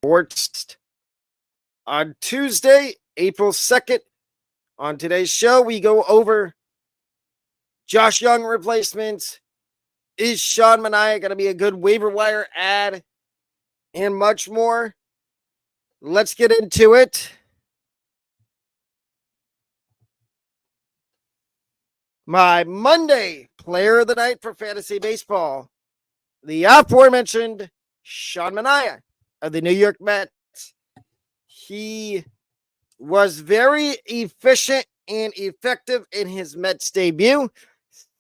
Sports on Tuesday, April 2nd. On today's show, we go over Josh Jung replacements. Is Sean Manaea going to be a good waiver wire ad? And much more. Let's get into it. My Monday player of the night for fantasy baseball, the aforementioned Sean Manaea of the New York Mets. He was very efficient and effective in his Mets debut.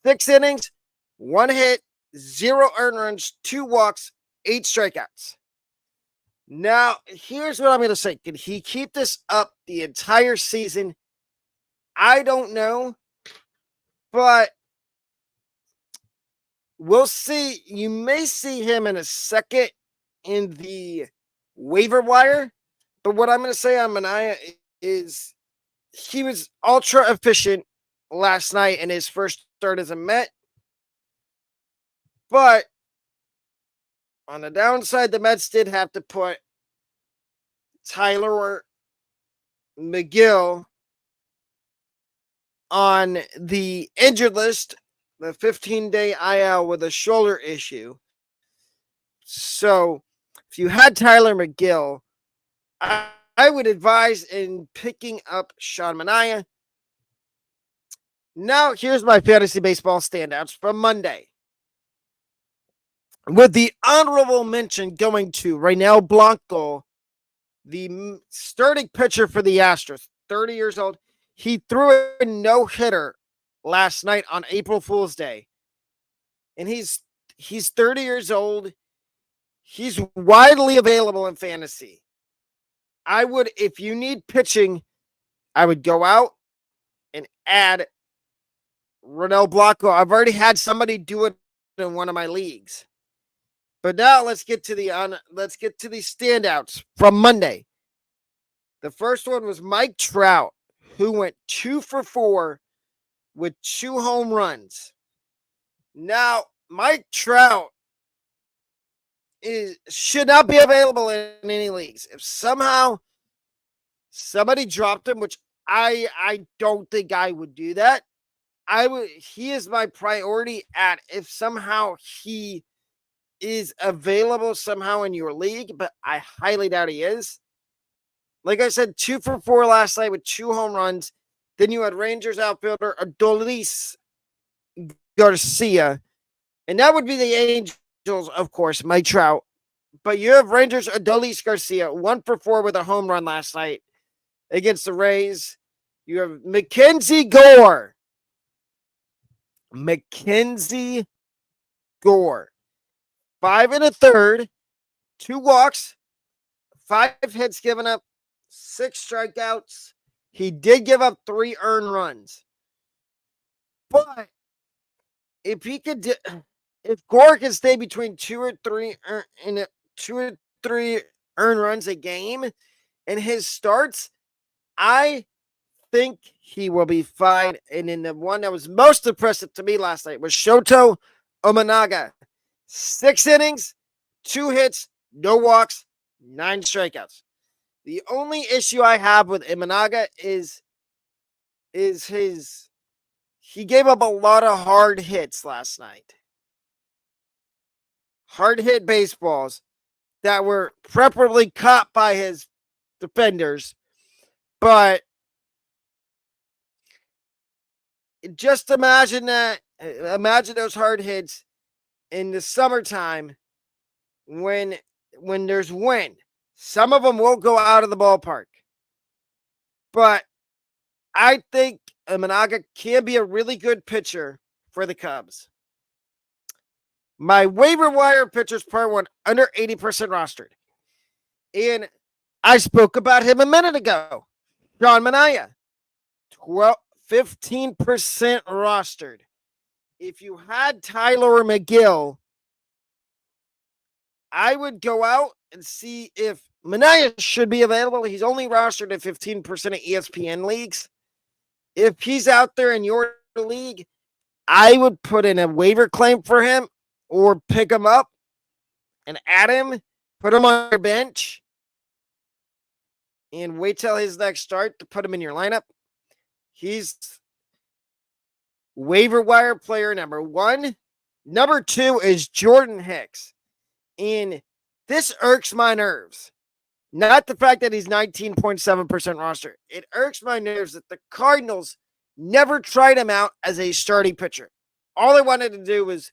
6 innings, 1 hit, 0 earned runs, 2 walks, 8 strikeouts. Now, here's what I'm going to say. Can he keep this up the entire season? I don't know, but we'll see. You may see him in a second in the waiver wire, but what I'm going to say on Manaea is he was ultra efficient last night in his first start as a Met. But on the downside, the Mets did have to put Tyler McGill on the injured list, the 15-day IL with a shoulder issue. So if you had Tyler McGill, I would advise in picking up Sean Manaea. Now, here's my fantasy baseball standouts from Monday. With the honorable mention going to Raynel Blanco, the starting pitcher for the Astros, 30 years old. He threw a no-hitter last night on April Fool's Day. And he's 30 years old. He's widely available in fantasy. I would, if you need pitching, I would go out and add Raynel Blanco. I've already had somebody do it in one of my leagues. But now let's get to the standouts from Monday. The first one was Mike Trout, who went 2 for 4 with 2 home runs. Now, Mike Trout should not be available in any leagues. If somehow somebody dropped him, which I don't think I would do that, he is my priority at if somehow he is available somehow in your league, but I highly doubt he is. Like I said, 2 for 4 last night with 2 home runs. Then you had Rangers outfielder Adolis Garcia. And that would be the Angels, of course, Mike Trout. But you have Rangers Adolis Garcia, 1 for 4 with a home run last night against the Rays. You have Mackenzie Gore. 5 1/3, 2 walks, 5 hits given up, 6 strikeouts. He did give up 3 earned runs. But if Gore can stay between 2 or 3 earned runs a game in his starts, I think he will be fine. And in the one that was most impressive to me last night was Shoto Ominaga. 6 innings, 2 hits, no walks, 9 strikeouts. The only issue I have with Imanaga is he gave up a lot of hard hits last night. Hard hit baseballs that were preferably caught by his defenders. But just imagine those hard hits in the summertime when there's wind. Some of them will go out of the ballpark. But I think Manaea can be a really good pitcher for the Cubs. My waiver wire pitchers part 1, under 80% rostered. And I spoke about him a minute ago. Sean Manaea, 15% rostered. If you had Tyler McGill, I would go out and see if Manaea should be available. He's only rostered at 15% of ESPN leagues. If he's out there in your league, I would put in a waiver claim for him or pick him up and add him, put him on your bench. and wait till his next start to put him in your lineup. He's waiver wire player number 1. Number 2 is Jordan Hicks. And this irks my nerves. Not the fact that he's 19.7% roster. It irks my nerves that the Cardinals never tried him out as a starting pitcher. All they wanted to do was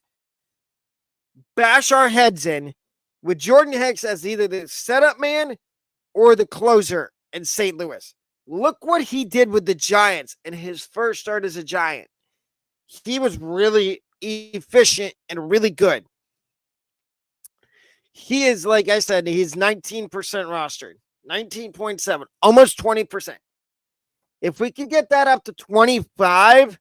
bash our heads in with Jordan Hicks as either the setup man or the closer in St. Louis. Look what he did with the Giants in his first start as a Giant. He was really efficient and really good. He is, like I said, he's 19% rostered, 19.7, almost 20%. If we can get that up to 25,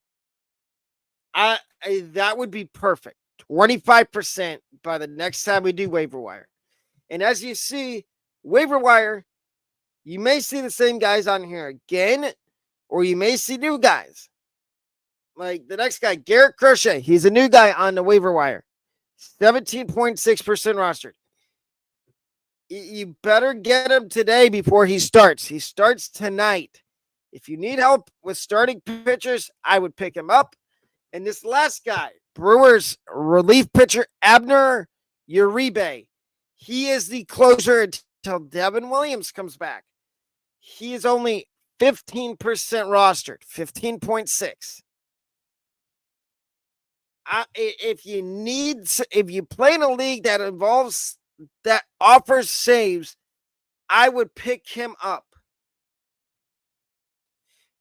that would be perfect. 25% by the next time we do waiver wire. And as you see, waiver wire, you may see the same guys on here again, or you may see new guys. Like the next guy, Garrett Crochet. He's a new guy on the waiver wire. 17.6% rostered. You better get him today before he starts. He starts tonight. If you need help with starting pitchers, I would pick him up. And this last guy, Brewers relief pitcher Abner Uribe. He is the closer until Devin Williams comes back. He is only 15% rostered, 15.6. If you play in a league that offers saves, I would pick him up.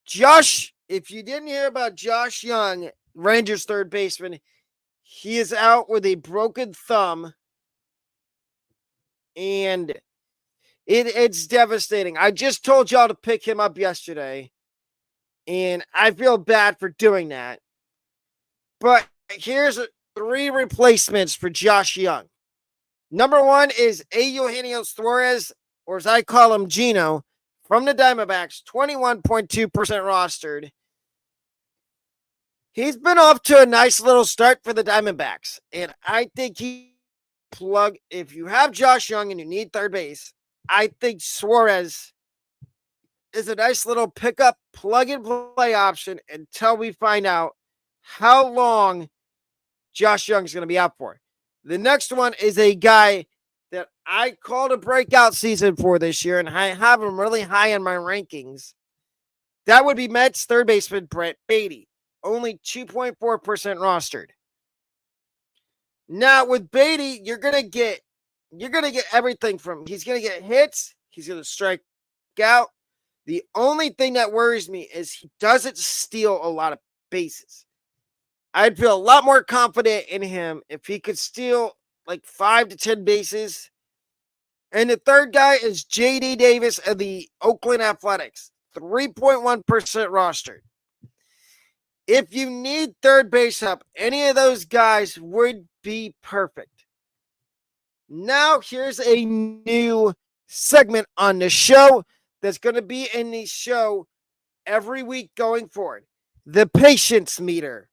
Josh, if you didn't hear about Josh Jung, Rangers third baseman, he is out with a broken thumb, and it's devastating. I just told y'all to pick him up yesterday, and I feel bad for doing that. But here's 3 replacements for Josh Jung. Number 1 is Eugenio Suarez, or as I call him, Gino, from the Diamondbacks, 21.2% rostered. He's been off to a nice little start for the Diamondbacks, and I think if you have Josh Jung and you need third base, I think Suarez is a nice little pickup, plug-and-play option until we find out how long Josh Jung is going to be out for. The next one is a guy that I called a breakout season for this year, and I have him really high in my rankings. That would be Mets third baseman Brett Beatty, only 2.4% rostered. Now with Beatty, you're gonna get everything from he's gonna get hits, he's gonna strike out. The only thing that worries me is he doesn't steal a lot of bases. I'd feel a lot more confident in him if he could steal like 5 to 10 bases. And the third guy is J.D. Davis of the Oakland Athletics, 3.1% rostered. If you need third base help, any of those guys would be perfect. Now, here's a new segment on the show that's going to be in the show every week going forward. The Patience Meter.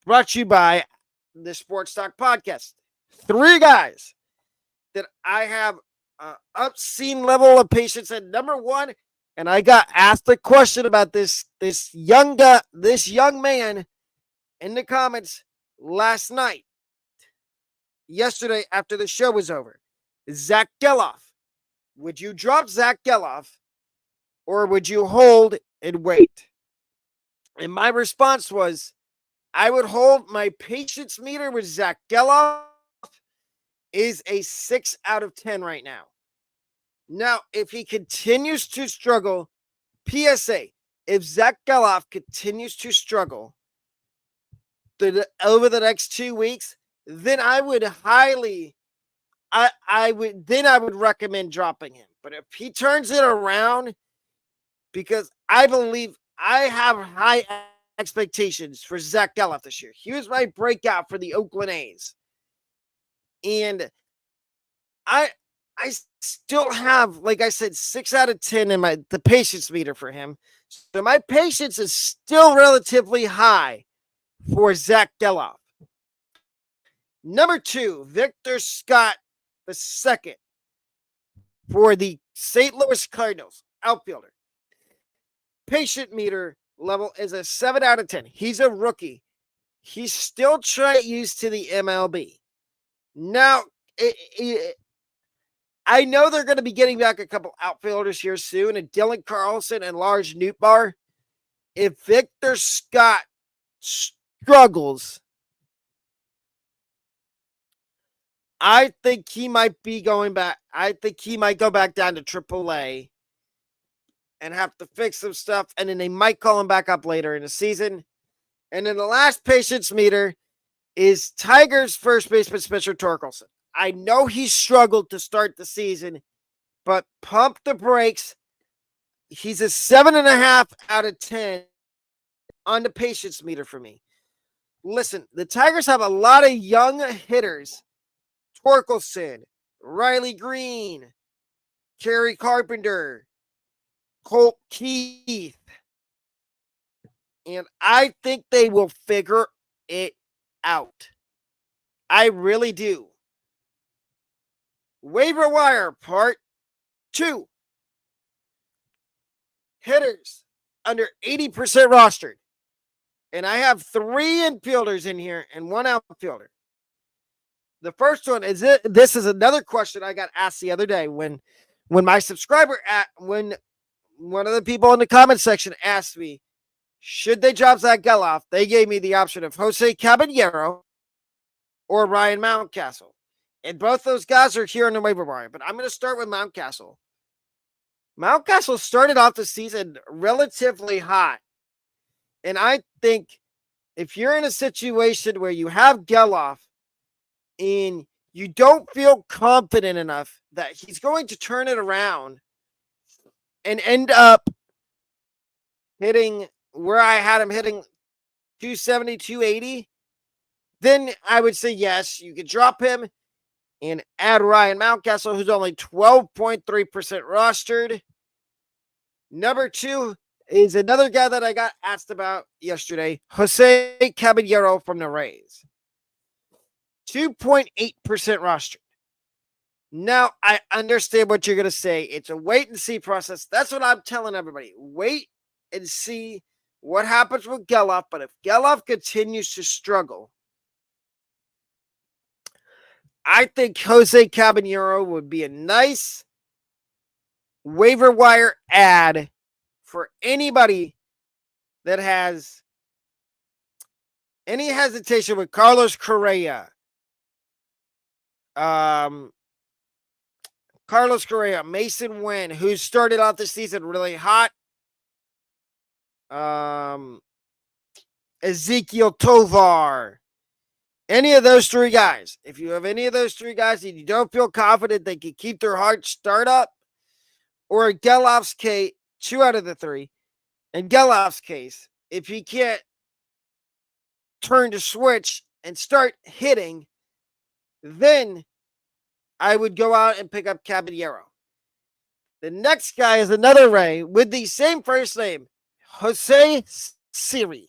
Brought to you by the SportsTalk podcast. 3 guys that I have an obscene level of patience at. Number 1, and I got asked a question about this young man in the comments yesterday after the show was over. Zach Geloff. Would you drop Zach Geloff or would you hold and wait? And my response was, I would hold. My patience meter with Zach Geloff is a 6 out of 10 right now. Now, if he continues to struggle, PSA, if Zach Geloff continues to struggle over the next 2 weeks, then I would recommend dropping him. But if he turns it around, because I believe I have high expectations for Zach Geloff this year. He was my breakout for the Oakland A's. And I still have, like I said, 6 out of 10 in the patience meter for him. So my patience is still relatively high for Zach Geloff. Number 2, Victor Scott II. for the St. Louis Cardinals outfielder. Patient meter level is a 7 out of 10. He's a rookie. He's still trying to get used to the MLB. Now, I know they're going to be getting back a couple outfielders here soon, and Dylan Carlson and Lars Nootbaar. If Victor Scott struggles, I think he might be going back. I think he might go back down to AAA and have to fix some stuff, and then they might call him back up later in the season. And then the last patience meter is Tigers first baseman Spencer Torkelson. I know he struggled to start the season, but pump the brakes. He's a 7.5 out of 10 on the patience meter for me. Listen, the Tigers have a lot of young hitters. Torkelson, Riley Green, Kerry Carpenter, Colt Keith. And I think they will figure it out. I really do. Waiver wire part 2. Hitters under 80% rostered. And I have 3 infielders in here and 1 outfielder. The first one is this is another question I got asked the other day when my subscriber when one of the people in the comment section asked me, should they drop Zach Geloff? They gave me the option of Jose Caballero or Ryan Mountcastle. And both those guys are here on the waiver wire. But I'm going to start with Mountcastle. Mountcastle started off the season relatively hot. And I think if you're in a situation where you have Geloff and you don't feel confident enough that he's going to turn it around and end up hitting where I had him hitting 270, 280, then I would say yes, you could drop him and add Ryan Mountcastle, who's only 12.3% rostered. Number 2 is another guy that I got asked about yesterday, Jose Caballero from the Rays. 2.8% rostered. Now, I understand what you're going to say. It's a wait-and-see process. That's what I'm telling everybody. Wait and see what happens with Geloff. But if Geloff continues to struggle, I think Jose Caballero would be a nice waiver wire add for anybody that has any hesitation with Carlos Correa. Carlos Correa, Mason Wynn, who started off the season really hot. Ezekiel Tovar. Any of those 3 guys. If you have any of those 3 guys and you don't feel confident they can keep their heart start up, or Geloff's case, 2 out of the 3, in Geloff's case, if he can't turn the switch and start hitting, then I would go out and pick up Caballero. The next guy is another Ray with the same first name, Jose Siri.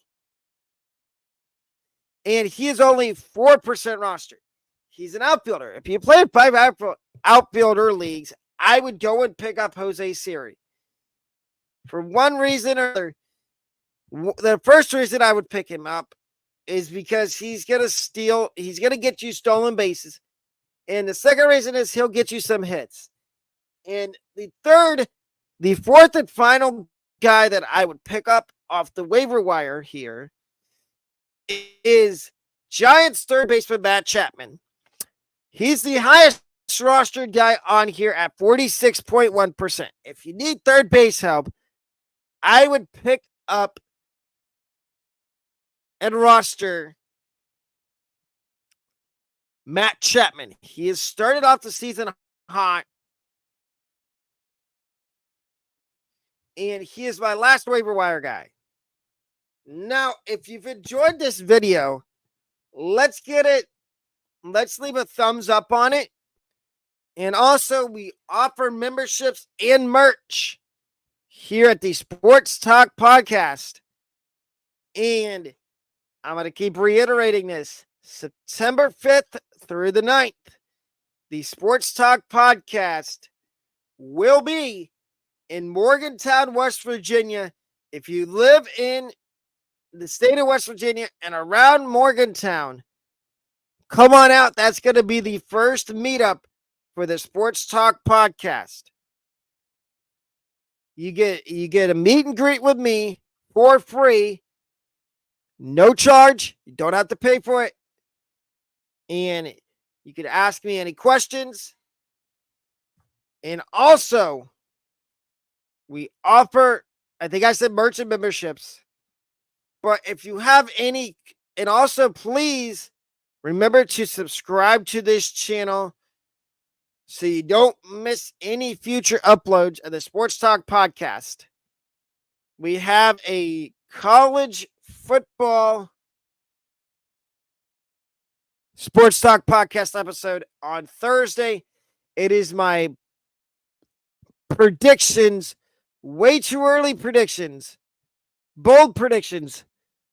And he is only 4% rostered. He's an outfielder. If you play 5 outfielder leagues, I would go and pick up Jose Siri. For one reason or another, the first reason I would pick him up is because he's going to get you stolen bases. And the second reason is he'll get you some hits. And the fourth and final guy that I would pick up off the waiver wire here is Giants third baseman Matt Chapman. He's the highest rostered guy on here at 46.1%. If you need third base help, I would pick up and roster Matt Chapman. He has started off the season hot, and he is my last waiver wire guy. Now, if you've enjoyed this video, let's leave a thumbs up on it. And also, we offer memberships and merch here at the Sports Talk podcast. And I'm going to keep reiterating this. September 5th through the 9th, the Sports Talk podcast will be in Morgantown, West Virginia. If you live in the state of West Virginia and around Morgantown, come on out. That's going to be the first meetup for the Sports Talk podcast. You get a meet and greet with me for free. No charge. You don't have to pay for it. And you can ask me any questions. And also, we offer, I think I said merchant memberships. But if you have any, and also please remember to subscribe to this channel so you don't miss any future uploads of the Sports Talk podcast. We have a college football Sports Talk podcast episode on Thursday. It is my predictions, way too early predictions, bold predictions,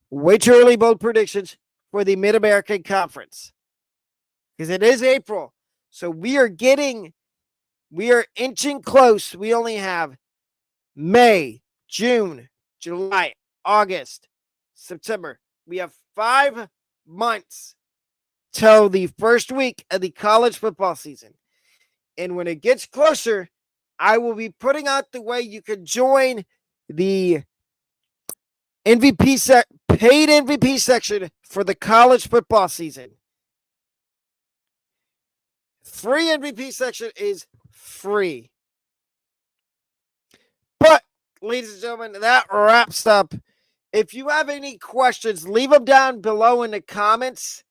way too early bold predictions for the Mid-American Conference. Because it is April. So we are inching close. We only have May, June, July, August, September. We have 5 months till the first week of the college football season. And when it gets closer, I will be putting out the way you can join the paid MVP section for the college football season. Free MVP section is free. But, ladies and gentlemen, that wraps up. If you have any questions, leave them down below in the comments,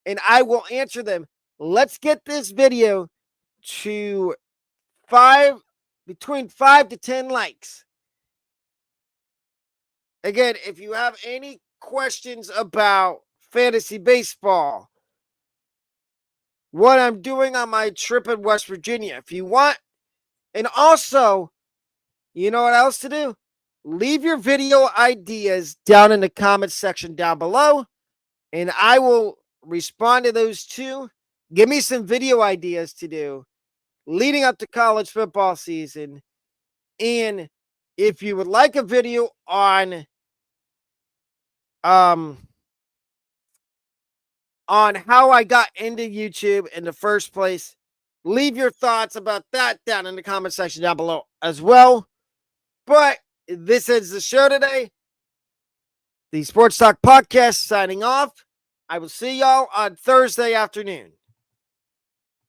and I will answer them. Let's get this video to between 5 to 10 likes. Again, if you have any questions about fantasy baseball, what I'm doing on my trip in West Virginia, if you want, and also, you know what else to do? Leave your video ideas down in the comments section down below, and I will respond to those too. Give me some video ideas to do leading up to college football season. And if you would like a video on how I got into YouTube in the first place, leave your thoughts about that down in the comment section down below as well. But this is the show today. The Sports Talk podcast signing off. I will see y'all on Thursday afternoon.